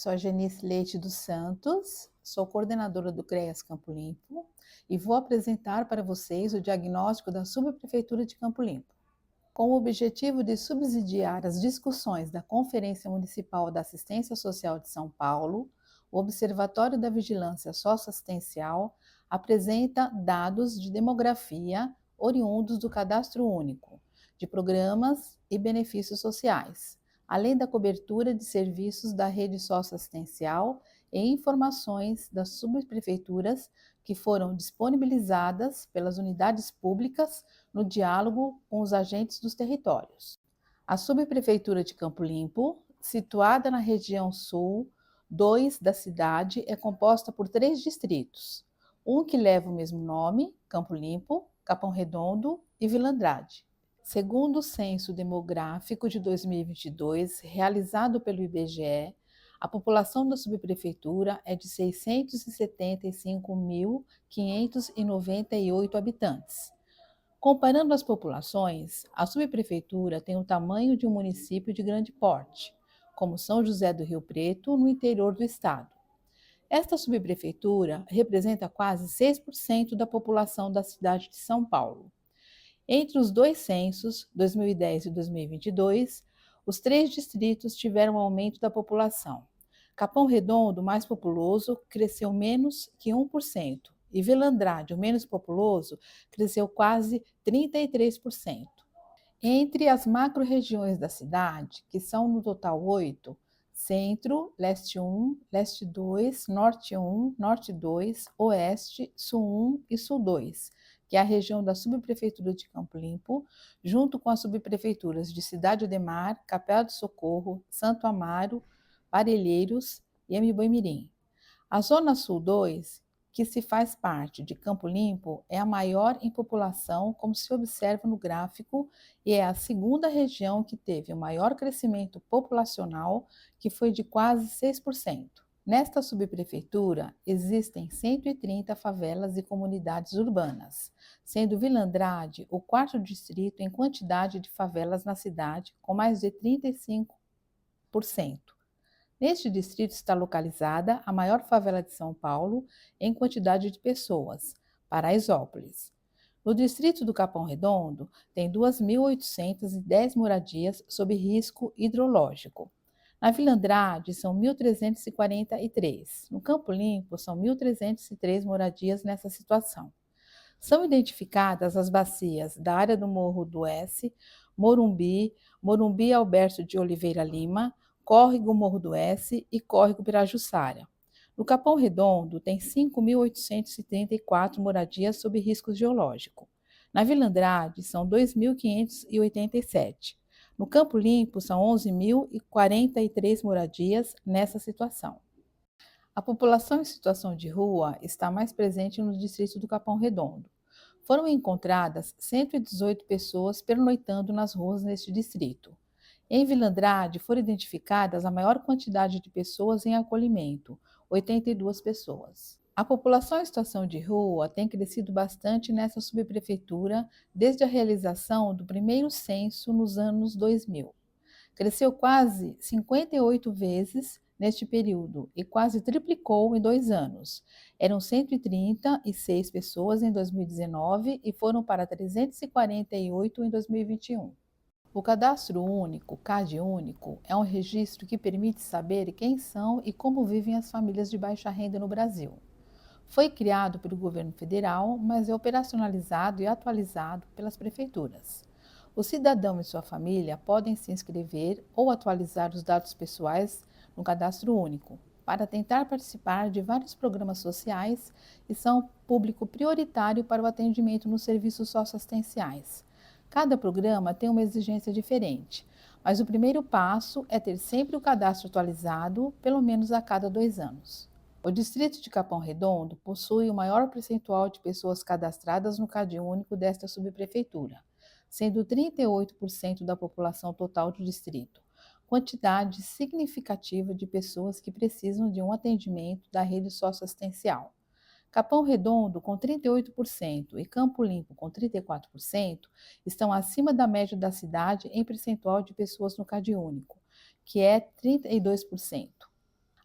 Sou a Genice Leite dos Santos, sou coordenadora do CREAS Campo Limpo e vou apresentar para vocês o diagnóstico da Subprefeitura de Campo Limpo. Com o objetivo de subsidiar as discussões da Conferência Municipal da Assistência Social de São Paulo, o Observatório da Vigilância Socioassistencial apresenta dados de demografia oriundos do Cadastro Único, de programas e benefícios sociais, além da cobertura de serviços da rede socioassistencial e informações das subprefeituras que foram disponibilizadas pelas unidades públicas no diálogo com os agentes dos territórios. A subprefeitura de Campo Limpo, situada na região sul 2 da cidade, é composta por 3 distritos, um que leva o mesmo nome, Campo Limpo, Capão Redondo e Vila Andrade. Segundo o Censo Demográfico de 2022, realizado pelo IBGE, a população da subprefeitura é de 675.598 habitantes. Comparando as populações, a subprefeitura tem o tamanho de um município de grande porte, como São José do Rio Preto, no interior do estado. Esta subprefeitura representa quase 6% da população da cidade de São Paulo. Entre os dois censos, 2010 e 2022, os 3 distritos tiveram um aumento da população. Capão Redondo, mais populoso, cresceu menos que 1%, e Vila Andrade, o menos populoso, cresceu quase 33%. Entre as macro-regiões da cidade, que são no total 8, Centro, Leste 1, Leste 2, Norte 1, Norte 2, Oeste, Sul 1 e Sul 2, que é a região da subprefeitura de Campo Limpo, junto com as subprefeituras de Cidade Ademar, Capela do Socorro, Santo Amaro, Parelheiros e Amibanha-Mirim. A Zona Sul 2, que se faz parte de Campo Limpo, é a maior em população, como se observa no gráfico, e é a segunda região que teve o maior crescimento populacional, que foi de quase 6%. Nesta subprefeitura, existem 130 favelas e comunidades urbanas, sendo Vila Andrade o 4º distrito em quantidade de favelas na cidade, com mais de 35%. Neste distrito está localizada a maior favela de São Paulo em quantidade de pessoas, Paraisópolis. No distrito do Capão Redondo, tem 2.810 moradias sob risco hidrológico. Na Vila Andrade, são 1.343. No Campo Limpo, são 1.303 moradias nessa situação. São identificadas as bacias da área do Morro do S, Morumbi, Morumbi Alberto de Oliveira Lima, Córrego Morro do S e Córrego Pirajussara. No Capão Redondo, tem 5.834 moradias sob risco geológico. Na Vila Andrade, são 2.587. No Campo Limpo, são 11.043 moradias nessa situação. A população em situação de rua está mais presente no distrito do Capão Redondo. Foram encontradas 118 pessoas pernoitando nas ruas neste distrito. Em Vila Andrade, foram identificadas a maior quantidade de pessoas em acolhimento, 82 pessoas. A população em situação de rua tem crescido bastante nessa subprefeitura desde a realização do primeiro censo nos anos 2000. Cresceu quase 58 vezes neste período e quase triplicou em 2 anos. Eram 136 pessoas em 2019 e foram para 348 em 2021. O Cadastro Único, CAD Único, é um registro que permite saber quem são e como vivem as famílias de baixa renda no Brasil. Foi criado pelo governo federal, mas é operacionalizado e atualizado pelas prefeituras. O cidadão e sua família podem se inscrever ou atualizar os dados pessoais no Cadastro Único para tentar participar de vários programas sociais e são público prioritário para o atendimento nos serviços socioassistenciais. Cada programa tem uma exigência diferente, mas o primeiro passo é ter sempre o cadastro atualizado, pelo menos a cada 2 anos. O distrito de Capão Redondo possui o maior percentual de pessoas cadastradas no CAD Único desta subprefeitura, sendo 38% da população total do distrito, quantidade significativa de pessoas que precisam de um atendimento da rede socioassistencial. Capão Redondo, com 38%, e Campo Limpo, com 34%, estão acima da média da cidade em percentual de pessoas no CAD Único, que é 32%.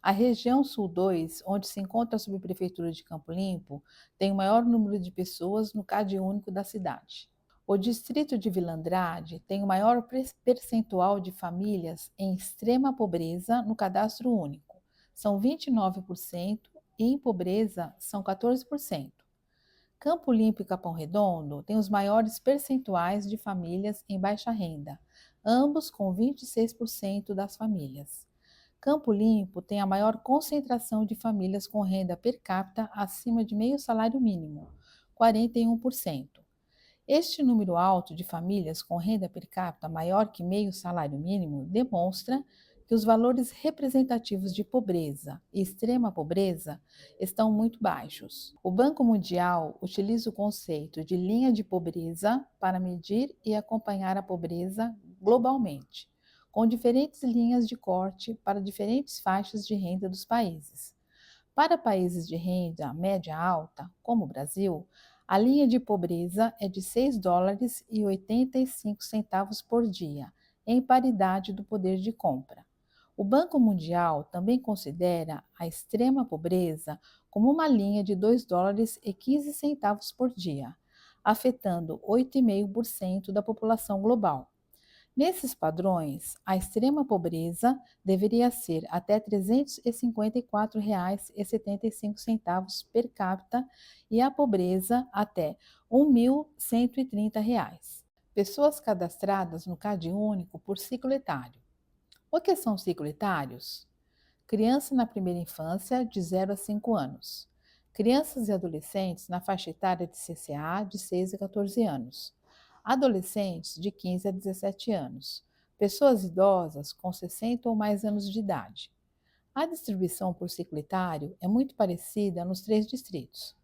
A região Sul 2, onde se encontra a subprefeitura de Campo Limpo, tem o maior número de pessoas no CAD único da cidade. O distrito de Vila Andrade tem o maior percentual de famílias em extrema pobreza no cadastro único, são 29%, e em pobreza são 14%. Campo Limpo e Capão Redondo têm os maiores percentuais de famílias em baixa renda, ambos com 26% das famílias. Campo Limpo tem a maior concentração de famílias com renda per capita acima de meio salário mínimo, 41%. Este número alto de famílias com renda per capita maior que meio salário mínimo demonstra que os valores representativos de pobreza e extrema pobreza estão muito baixos. O Banco Mundial utiliza o conceito de linha de pobreza para medir e acompanhar a pobreza globalmente, com diferentes linhas de corte para diferentes faixas de renda dos países. Para países de renda média alta, como o Brasil, a linha de pobreza é de US$ 6,85 por dia, em paridade do poder de compra. O Banco Mundial também considera a extrema pobreza como uma linha de US$ 2,15 por dia, afetando 8,5% da população global. Nesses padrões, a extrema pobreza deveria ser até R$ 354,75 per capita e a pobreza até R$ 1.130. Pessoas cadastradas no CAD único por ciclo etário. O que são ciclo etários? Criança na primeira infância, de 0 a 5 anos. Crianças e adolescentes na faixa etária de CCA, de 6 a 14 anos. Adolescentes de 15 a 17 anos. Pessoas idosas com 60 ou mais anos de idade. A distribuição por ciclo etário é muito parecida nos 3 distritos.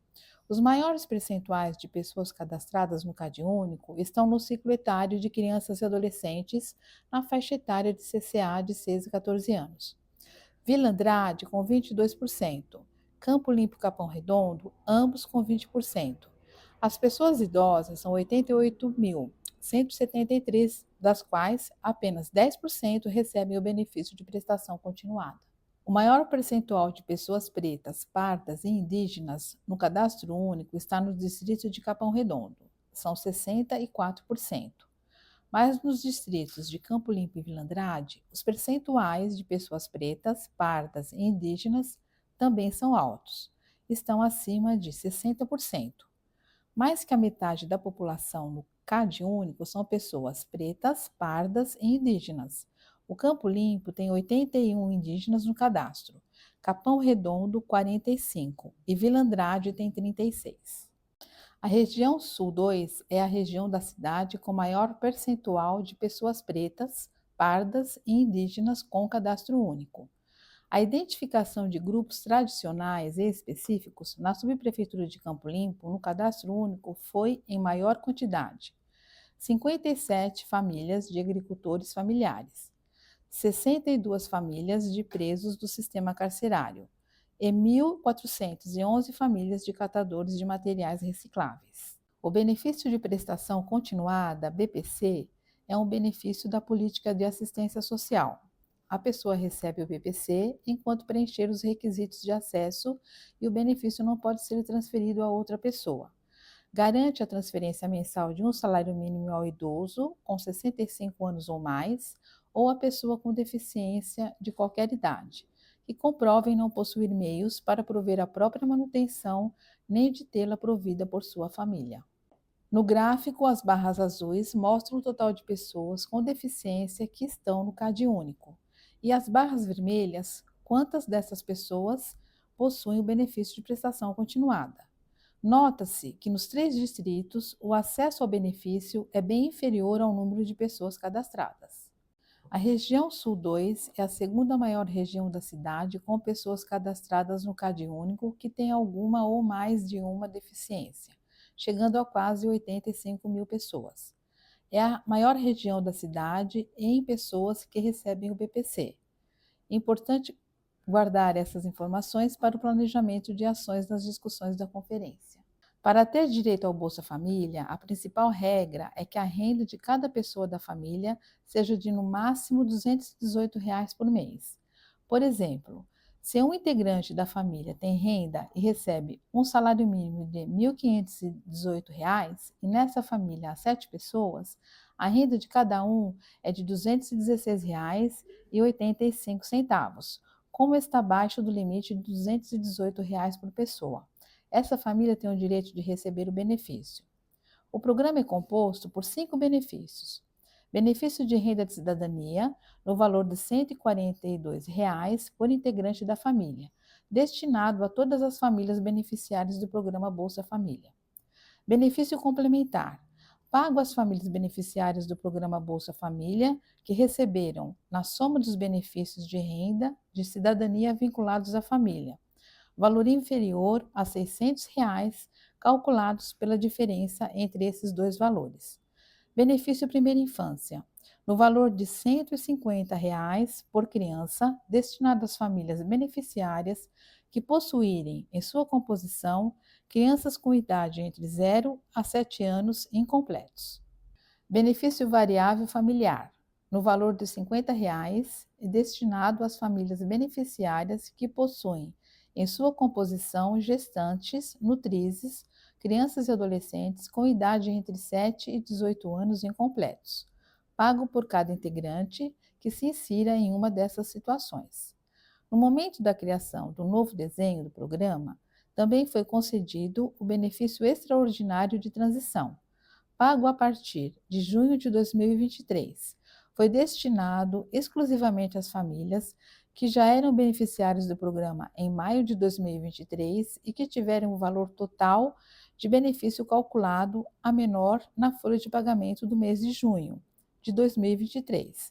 Os maiores percentuais de pessoas cadastradas no CAD único estão no ciclo etário de crianças e adolescentes na faixa etária de CCA de 6 a 14 anos. Vila Andrade com 22%, Campo Limpo e Capão Redondo, ambos com 20%. As pessoas idosas são 88.173, das quais apenas 10% recebem o benefício de prestação continuada. O maior percentual de pessoas pretas, pardas e indígenas no cadastro único está no distrito de Capão Redondo, são 64%. Mas nos distritos de Campo Limpo e Vila Andrade, os percentuais de pessoas pretas, pardas e indígenas também são altos, estão acima de 60%. Mais que a metade da população no CAD único são pessoas pretas, pardas e indígenas. O Campo Limpo tem 81 indígenas no cadastro, Capão Redondo 45 e Vila Andrade tem 36. A região Sul 2 é a região da cidade com maior percentual de pessoas pretas, pardas e indígenas com cadastro único. A identificação de grupos tradicionais e específicos na subprefeitura de Campo Limpo, no cadastro único, foi em maior quantidade: 57 famílias de agricultores familiares, 62 famílias de presos do sistema carcerário e 1.411 famílias de catadores de materiais recicláveis. O benefício de prestação continuada, BPC, é um benefício da política de assistência social. A pessoa recebe o BPC enquanto preencher os requisitos de acesso e o benefício não pode ser transferido a outra pessoa. Garante a transferência mensal de um salário mínimo ao idoso com 65 anos ou mais, ou a pessoa com deficiência de qualquer idade, que comprovem não possuir meios para prover a própria manutenção, nem de tê-la provida por sua família. No gráfico, as barras azuis mostram o total de pessoas com deficiência que estão no CAD único, e as barras vermelhas, quantas dessas pessoas possuem o benefício de prestação continuada. Nota-se que nos 3 distritos o acesso ao benefício é bem inferior ao número de pessoas cadastradas. A região Sul 2 é a segunda maior região da cidade com pessoas cadastradas no CAD único que tem alguma ou mais de uma deficiência, chegando a quase 85 mil pessoas. É a maior região da cidade em pessoas que recebem o BPC. É importante guardar essas informações para o planejamento de ações nas discussões da conferência. Para ter direito ao Bolsa Família, a principal regra é que a renda de cada pessoa da família seja de no máximo R$ 218 por mês. Por exemplo, Se um integrante da família tem renda e recebe um salário mínimo de R$ 1.518 e nessa família há 7 pessoas, a renda de cada um é de R$ 216,85, como está abaixo do limite de R$ 218 por pessoa. Essa família tem o direito de receber o benefício. O programa é composto por 5 benefícios. Benefício de renda de cidadania, no valor de R$ 142 por integrante da família, destinado a todas as famílias beneficiárias do programa Bolsa Família. Benefício complementar, pago às famílias beneficiárias do programa Bolsa Família que receberam, na soma dos benefícios de renda de cidadania vinculados à família, valor inferior a R$ 600, calculados pela diferença entre esses dois valores. Benefício Primeira Infância, no valor de R$ 150 por criança, destinado às famílias beneficiárias que possuírem em sua composição crianças com idade entre 0 a 7 anos incompletos. Benefício Variável Familiar, no valor de R$ 50 e destinado às famílias beneficiárias que possuem em sua composição gestantes, nutrizes, crianças e adolescentes com idade entre 7 e 18 anos incompletos, pago por cada integrante que se insira em uma dessas situações. No momento da criação do novo desenho do programa, também foi concedido o benefício extraordinário de transição, pago a partir de junho de 2023. Foi destinado exclusivamente às famílias que já eram beneficiários do programa em maio de 2023 e que tiveram o valor total de benefício calculado a menor na folha de pagamento do mês de junho de 2023.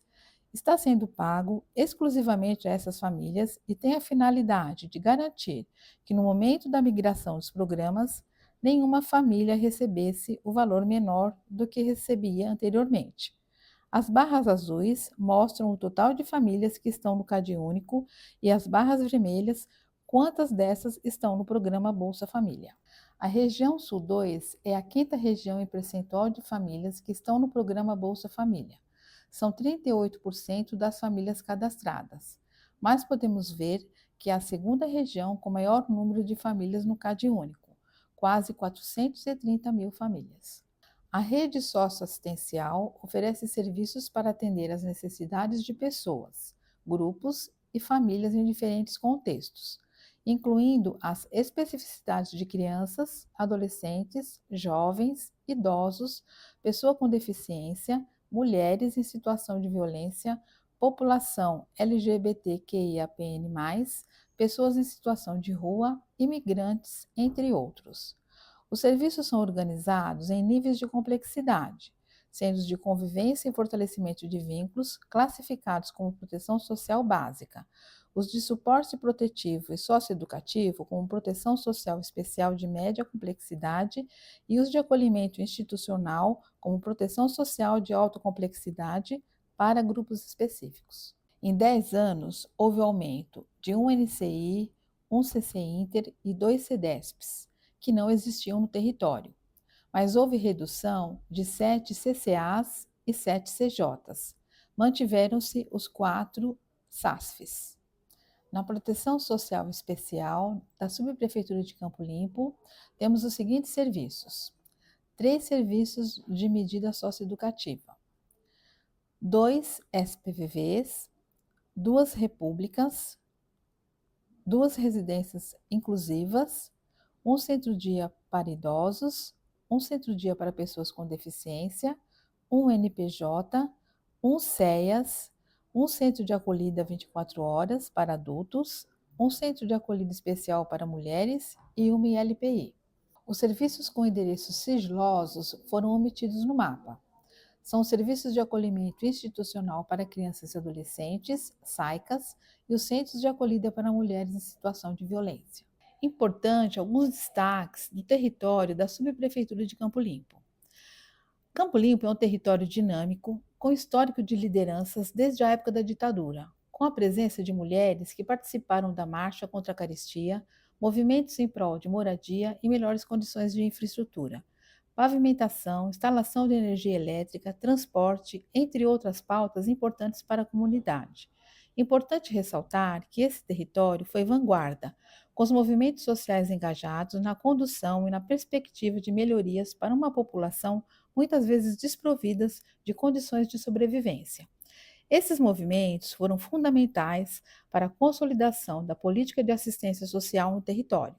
Está sendo pago exclusivamente a essas famílias e tem a finalidade de garantir que, no momento da migração dos programas, nenhuma família recebesse o valor menor do que recebia anteriormente. As barras azuis mostram o total de famílias que estão no CadÚnico e as barras vermelhas, quantas dessas estão no programa Bolsa Família. A região Sul 2 é a quinta região em percentual de famílias que estão no programa Bolsa Família. São 38% das famílias cadastradas, mas podemos ver que é a segunda região com maior número de famílias no CadÚnico, quase 430 mil famílias. A rede socioassistencial oferece serviços para atender às necessidades de pessoas, grupos e famílias em diferentes contextos, incluindo as especificidades de crianças, adolescentes, jovens, idosos, pessoa com deficiência, mulheres em situação de violência, população LGBTQIAPN+, pessoas em situação de rua, imigrantes, entre outros. Os serviços são organizados em níveis de complexidade, sendo os de convivência e fortalecimento de vínculos classificados como proteção social básica, os de suporte protetivo e socioeducativo como proteção social especial de média complexidade e os de acolhimento institucional como proteção social de alta complexidade para grupos específicos. Em 10 anos, houve aumento de um NCI, um CC Inter e 2 CEDESPs, que não existiam no território, mas houve redução de 7 CCAs e 7 CJs. Mantiveram-se os 4 SASFs. Na Proteção Social Especial da Subprefeitura de Campo Limpo, temos os seguintes serviços: 3 serviços de medida socioeducativa, 2 SPVVs, 2 repúblicas, 2 residências inclusivas, um centro-dia para idosos, um centro-dia para pessoas com deficiência, um NPJ, um CEAS, um centro de acolhida 24 horas para adultos, um centro de acolhida especial para mulheres e uma ILPI. Os serviços com endereços sigilosos foram omitidos no mapa. São os serviços de acolhimento institucional para crianças e adolescentes, SAICAS, e os centros de acolhida para mulheres em situação de violência. Importante alguns destaques do território da Subprefeitura de Campo Limpo. Campo Limpo é um território dinâmico, com histórico de lideranças desde a época da ditadura, com a presença de mulheres que participaram da marcha contra a carestia, movimentos em prol de moradia e melhores condições de infraestrutura, pavimentação, instalação de energia elétrica, transporte, entre outras pautas importantes para a comunidade. Importante ressaltar que esse território foi vanguarda, com os movimentos sociais engajados na condução e na perspectiva de melhorias para uma população muitas vezes desprovidas de condições de sobrevivência. Esses movimentos foram fundamentais para a consolidação da política de assistência social no território.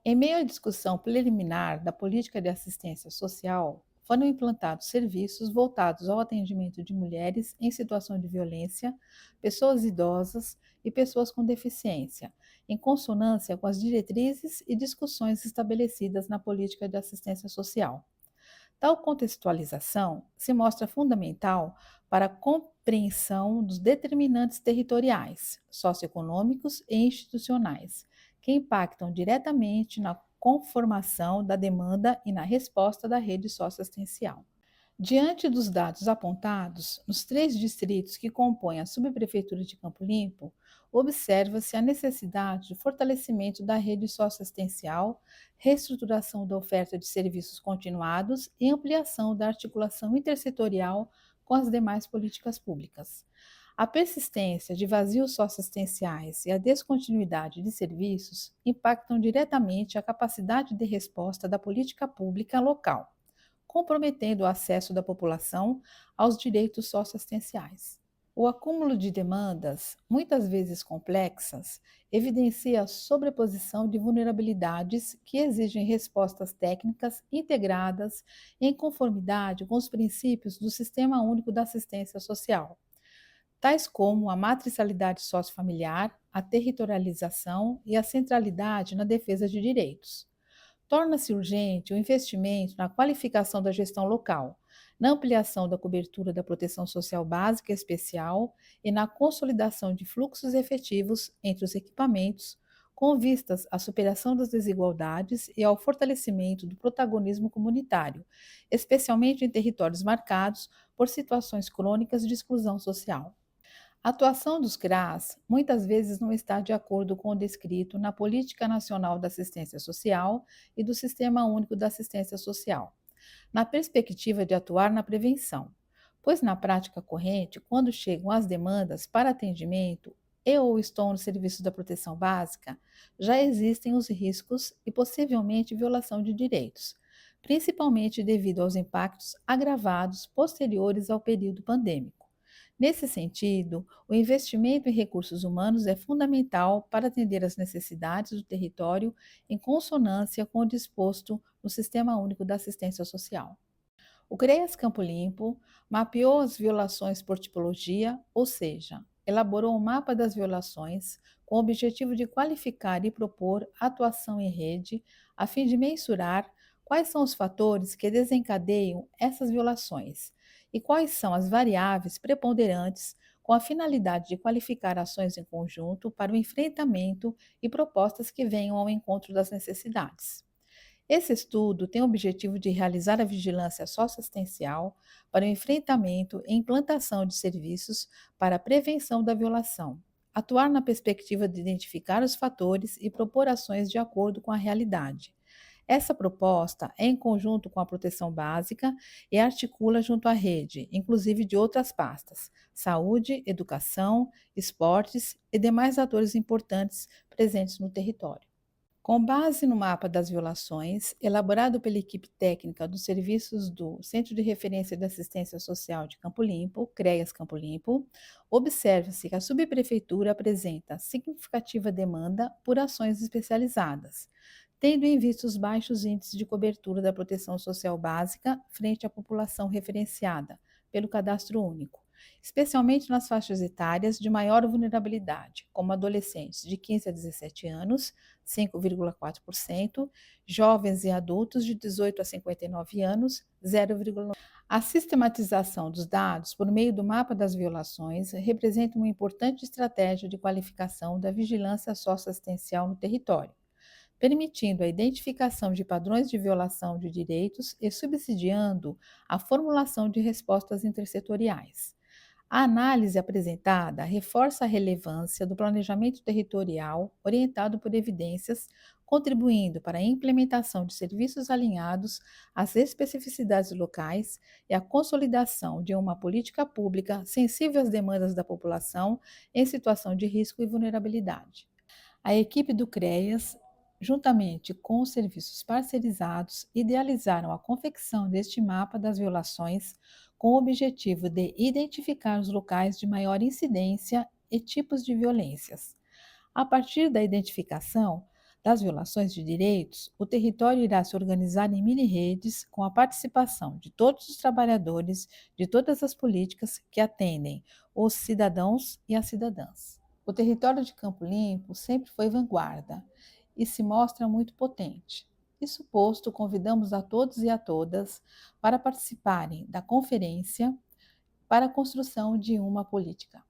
Em meio à discussão preliminar da política de assistência social, foram implantados serviços voltados ao atendimento de mulheres em situação de violência, pessoas idosas e pessoas com deficiência, em consonância com as diretrizes e discussões estabelecidas na política de assistência social. Tal contextualização se mostra fundamental para a compreensão dos determinantes territoriais, socioeconômicos e institucionais, que impactam diretamente na conformação da demanda e na resposta da rede socioassistencial. Diante dos dados apontados, nos 3 distritos que compõem a subprefeitura de Campo Limpo, observa-se a necessidade de fortalecimento da rede socioassistencial, reestruturação da oferta de serviços continuados e ampliação da articulação intersetorial com as demais políticas públicas. A persistência de vazios socioassistenciais e a descontinuidade de serviços impactam diretamente a capacidade de resposta da política pública local, comprometendo o acesso da população aos direitos socioassistenciais. O acúmulo de demandas, muitas vezes complexas, evidencia a sobreposição de vulnerabilidades que exigem respostas técnicas integradas em conformidade com os princípios do Sistema Único da Assistência Social, tais como a matricialidade sociofamiliar, a territorialização e a centralidade na defesa de direitos. Torna-se urgente o investimento na qualificação da gestão local, na ampliação da cobertura da proteção social básica e especial e na consolidação de fluxos efetivos entre os equipamentos, com vistas à superação das desigualdades e ao fortalecimento do protagonismo comunitário, especialmente em territórios marcados por situações crônicas de exclusão social. A atuação dos CRAS muitas vezes não está de acordo com o descrito na Política Nacional da Assistência Social e do Sistema Único da Assistência Social, na perspectiva de atuar na prevenção, pois na prática corrente, quando chegam as demandas para atendimento e ou estão no serviço da proteção básica, já existem os riscos e possivelmente violação de direitos, principalmente devido aos impactos agravados posteriores ao período pandêmico. Nesse sentido, o investimento em recursos humanos é fundamental para atender às necessidades do território em consonância com o disposto no Sistema Único da Assistência Social. O CREAS Campo Limpo mapeou as violações por tipologia, ou seja, elaborou um mapa das violações com o objetivo de qualificar e propor atuação em rede, a fim de mensurar quais são os fatores que desencadeiam essas violações e quais são as variáveis preponderantes com a finalidade de qualificar ações em conjunto para o enfrentamento e propostas que venham ao encontro das necessidades. Esse estudo tem o objetivo de realizar a vigilância socioassistencial para o enfrentamento e implantação de serviços para a prevenção da violação, atuar na perspectiva de identificar os fatores e propor ações de acordo com a realidade. Essa proposta é em conjunto com a proteção básica e articula junto à rede, inclusive de outras pastas: saúde, educação, esportes e demais atores importantes presentes no território. Com base no mapa das violações, elaborado pela equipe técnica dos serviços do Centro de Referência de Assistência Social de Campo Limpo, CREAS Campo Limpo, observa-se que a subprefeitura apresenta significativa demanda por ações especializadas, tendo em vista os baixos índices de cobertura da proteção social básica frente à população referenciada pelo Cadastro Único, especialmente nas faixas etárias de maior vulnerabilidade, como adolescentes de 15 a 17 anos, 5,4%, jovens e adultos de 18 a 59 anos, 0,9%. A sistematização dos dados por meio do mapa das violações representa uma importante estratégia de qualificação da vigilância socioassistencial no território, permitindo a identificação de padrões de violação de direitos e subsidiando a formulação de respostas intersetoriais. A análise apresentada reforça a relevância do planejamento territorial orientado por evidências, contribuindo para a implementação de serviços alinhados às especificidades locais e a consolidação de uma política pública sensível às demandas da população em situação de risco e vulnerabilidade. A equipe do CREAS, juntamente com os serviços parcerizados, idealizaram a confecção deste mapa das violações com o objetivo de identificar os locais de maior incidência e tipos de violências. A partir da identificação das violações de direitos, o território irá se organizar em mini-redes com a participação de todos os trabalhadores de todas as políticas que atendem os cidadãos e as cidadãs. O território de Campo Limpo sempre foi vanguarda e se mostra muito potente. Isso posto, convidamos a todos e a todas para participarem da conferência para a construção de uma política.